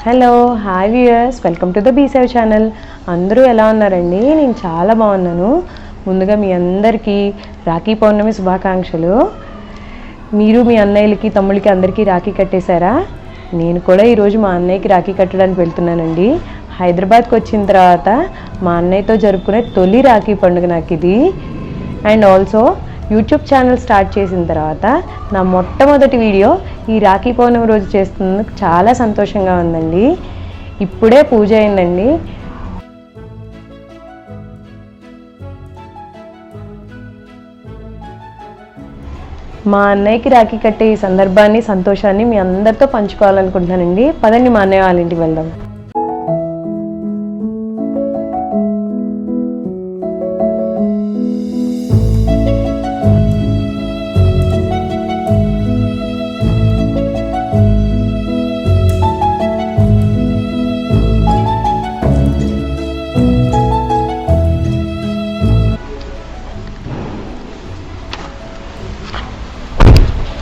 Hello hi viewers, welcome to the బీసేవ్ channel. అందరూ ఎలా ఉన్నారండి? నేను చాలా బాగున్నాను. ముందుగా మీ అందరికీ రాఖీ పౌర్ణమి శుభాకాంక్షలు. మీరు మీ అన్నయ్యలకి తమ్ముళ్ళకి అందరికీ రాఖీ కట్టేశారా? నేను కూడా ఈరోజు మా అన్నయ్యకి రాఖీ కట్టడానికి వెళ్తున్నానండి. హైదరాబాద్కి వచ్చిన తర్వాత మా అన్నయ్యతో జరుపుకునే తొలి రాఖీ పండుగ నాకు ఇది. And also YouTube channel start చేసిన తర్వాత నా మొట్టమొదటి వీడియో ఈ రాఖీ పౌర్ణమి రోజు చేస్తున్నందుకు చాలా సంతోషంగా ఉందండి. ఇప్పుడే పూజ అయిందండి. మా అన్నయ్యకి రాఖీ కట్టే ఈ సందర్భాన్ని, సంతోషాన్ని మీ అందరితో పంచుకోవాలనుకుంటున్నానండి. పదండి మా అన్నయ్య వాళ్ళ ఇంటికి వెళ్దాం.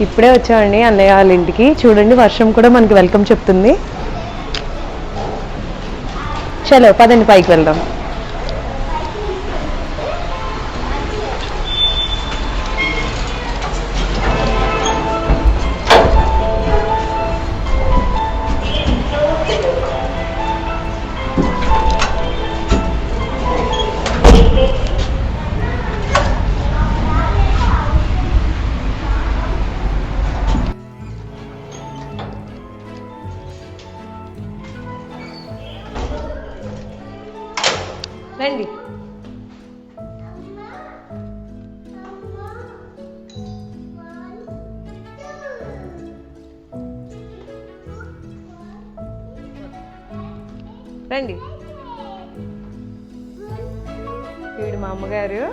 ఇప్పుడే వచ్చామండి అన్నయ్య వాళ్ళ ఇంటికి. చూడండి, వర్షం కూడా మనకి వెల్కమ్ చెప్తుంది. చలో పదండి పైకి వెళ్దాం. రండి. రండి. వీడు మా అమ్మగారు.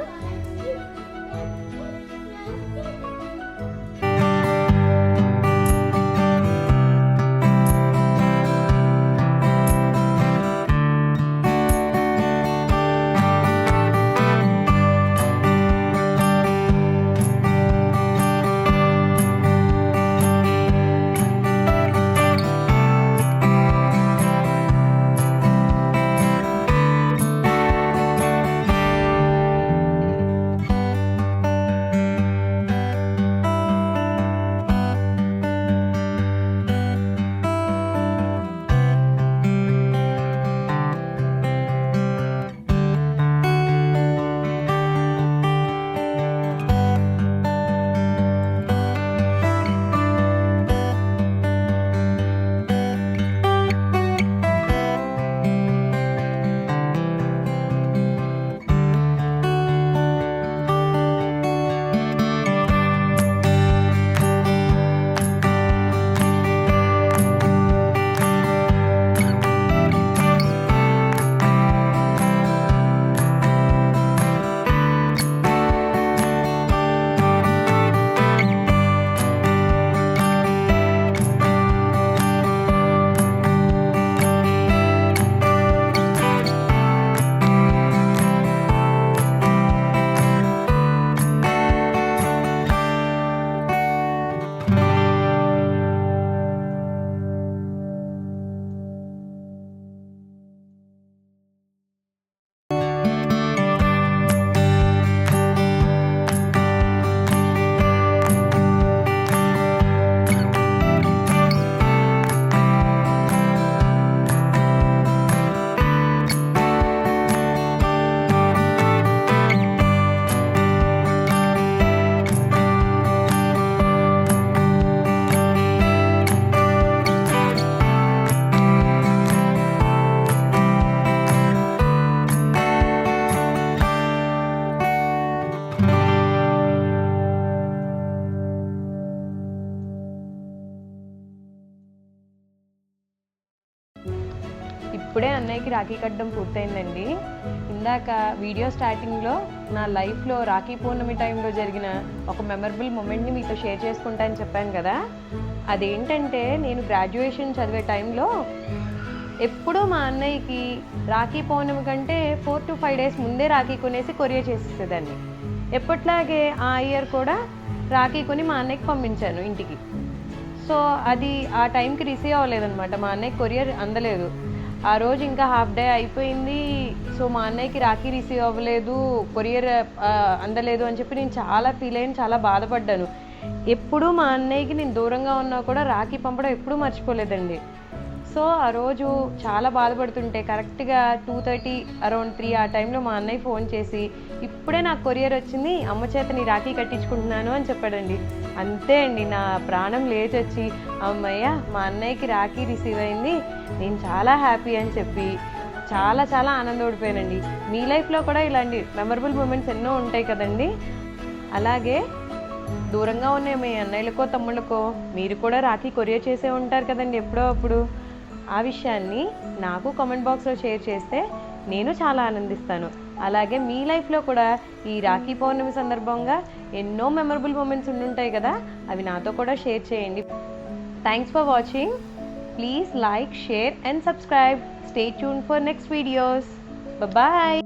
ఇప్పుడే అన్నయ్యకి రాఖీ కట్టడం పూర్తయిందండి. ఇందాక వీడియో స్టార్టింగ్లో నా లైఫ్లో రాఖీ పౌర్ణమి టైంలో జరిగిన ఒక మెమరబుల్ మూమెంట్ని మీతో షేర్ చేసుకుంటా అని చెప్పాను కదా. అదేంటంటే, నేను గ్రాడ్యుయేషన్ చదివే టైంలో ఎప్పుడూ మా అన్నయ్యకి రాఖీ పౌర్ణమి కంటే 4 to 5 days ముందే రాఖీ కొనేసి కొరియర్ చేసేసేదాన్ని. ఎప్పట్లాగే ఆ ఇయర్ కూడా రాఖీ కొని మా అన్నయ్యకి పంపించాను ఇంటికి. సో అది ఆ టైంకి రిసీవ్ అవ్వలేదన్నమాట. మా అన్నయ్య కొరియర్ అందలేదు. ఆ రోజు ఇంకా హాఫ్ డే అయిపోయింది. సో మా అన్నయ్యకి రాఖీ రిసీవ్ అవ్వలేదు, కొరియర్ అందలేదు అని చెప్పి నేను చాలా ఫీల్ అయ్యాను, చాలా బాధపడ్డాను. ఎప్పుడూ మా అన్నయ్యకి నేను దూరంగా ఉన్నా కూడా రాఖీ పంపడం ఎప్పుడూ మర్చిపోలేదండి. సో ఆ రోజు చాలా బాధపడుతుంటే కరెక్ట్గా 2:30 అరౌండ్ 3 ఆ టైంలో మా అన్నయ్య ఫోన్ చేసి, ఇప్పుడే నాకు కొరియర్ వచ్చింది, అమ్మ చేత నీ రాఖీ కట్టించుకుంటున్నాను అని చెప్పాడండి. అంతే అండి, నా ప్రాణం లేచొచ్చి అమ్మయ్య మా అన్నయ్యకి రాఖీ రిసీవ్ అయింది, నేను చాలా హ్యాపీ అని చెప్పి చాలా చాలా ఆనందపడిపోయానండి. మీ లైఫ్లో కూడా ఇలాంటి మెమరబుల్ మూమెంట్స్ ఎన్నో ఉంటాయి కదండి. అలాగే దూరంగా ఉన్న మీ అన్నయ్యలకో తమ్ముళ్ళకో మీరు కూడా రాఖీ కొరియర్ చేసే ఉంటారు కదండి ఎప్పుడో అప్పుడు. ఆ విషయాన్ని నాకు కామెంట్ బాక్స్లో షేర్ చేస్తే నేను చాలా ఆనందిస్తాను. అలాగే మీ లైఫ్లో కూడా ఈ రాఖీ పౌర్ణమి సందర్భంగా ఎన్నో మెమరబుల్ మూమెంట్స్ ఉండుంటాయి కదా, అవి నాతో కూడా షేర్ చేయండి. Thanks for watching. Please like, share and subscribe. Stay tuned for next videos. Bye.